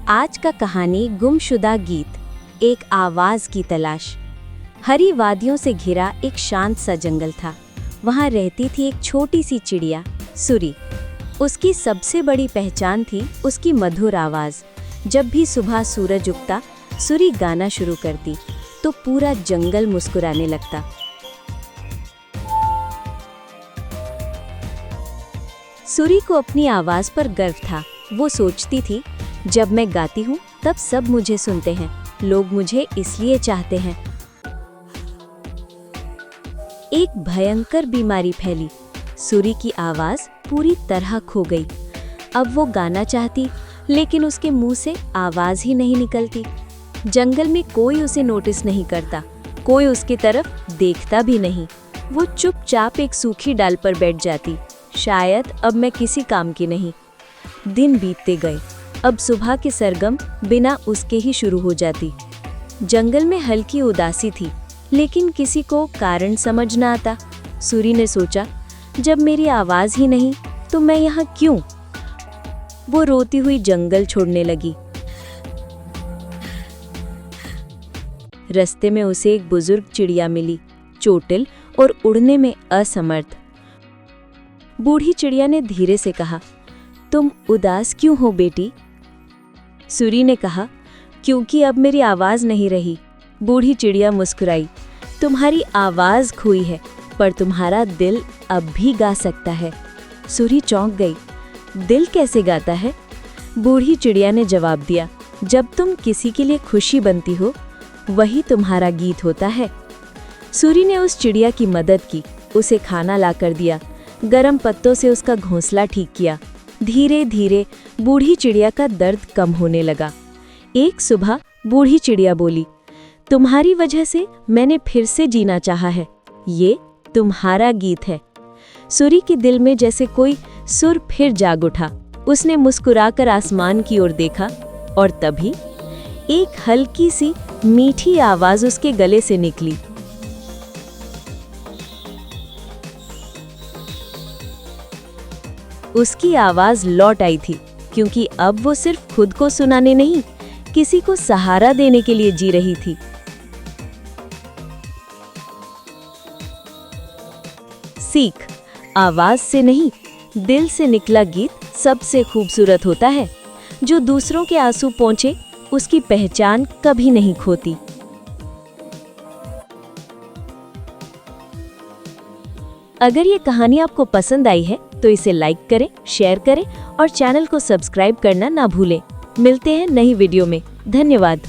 आज का कहानी गुमशुदा गीत, एक आवाज की तलाश। हरी वादियों से घिरा एक शांत सा जंगल था। वहाँ रहती थी एक छोटी सी चिड़िया, सुरी। उसकी सबसे बड़ी पहचान थी उसकी मधुर आवाज। जब भी सुबह सूरज उगता, सुरी गाना शुरू करती तो पूरा जंगल मुस्कुराने लगता। सुरी को अपनी आवाज पर गर्व था। वो सोचती थी, जब मैं गाती हूँ तब सब मुझे सुनते हैं, लोग मुझे इसलिए चाहते हैं। एक भयंकर बीमारी फैली। सुरी की आवाज पूरी तरह खो गई। अब वो गाना चाहती, लेकिन उसके मुंह से आवाज ही नहीं निकलती। जंगल में कोई उसे नोटिस नहीं करता, कोई उसकी तरफ देखता भी नहीं। वो चुपचाप एक सूखी डाल पर बैठ जाती। शायद अब मैं किसी काम की नहीं। दिन बीतते गए। अब सुबह की सरगम बिना उसके ही शुरू हो जाती। जंगल में हल्की उदासी थी, लेकिन किसी को कारण समझ न आता। सुरी ने सोचा, जब मेरी आवाज ही नहीं तो मैं यहाँ क्यों? वो रोती हुई जंगल छोड़ने लगी। रास्ते में उसे एक बुजुर्ग चिड़िया मिली, चोटिल और उड़ने में असमर्थ। बूढ़ी चिड़िया ने धीरे से कहा, तुम उदास क्यों हो बेटी? सुरी ने कहा, क्योंकि अब मेरी आवाज नहीं रही। बूढ़ी चिड़िया मुस्कुराई, तुम्हारी आवाज खोई है, पर तुम्हारा दिल अब भी गा सकता है। सुरी चौंक गई, दिल कैसे गाता है? बूढ़ी चिड़िया ने जवाब दिया, जब तुम किसी के लिए खुशी बनती हो, वही तुम्हारा गीत होता है। सुरी ने उस चिड़िया की मदद की, उसे खाना ला कर दिया, गरम पत्तों से उसका घोंसला ठीक किया। धीरे धीरे बूढ़ी चिड़िया का दर्द कम होने लगा। एक सुबह बूढ़ी चिड़िया बोली, तुम्हारी वजह से मैंने फिर से जीना चाहा है, ये तुम्हारा गीत है। सुरी के दिल में जैसे कोई सुर फिर जाग उठा। उसने मुस्कुराकर आसमान की ओर देखा और तभी एक हल्की सी मीठी आवाज उसके गले से निकली। उसकी आवाज लौट आई थी, क्योंकि अब वो सिर्फ खुद को सुनाने नहीं, किसी को सहारा देने के लिए जी रही थी। सीख, आवाज से नहीं, दिल से निकला गीत सबसे खूबसूरत होता है। जो दूसरों के आंसू पहुंचे, उसकी पहचान कभी नहीं खोती। अगर ये कहानी आपको पसंद आई है तो इसे लाइक करें, शेयर करें और चैनल को सब्सक्राइब करना ना भूलें। मिलते हैं नई वीडियो में। धन्यवाद।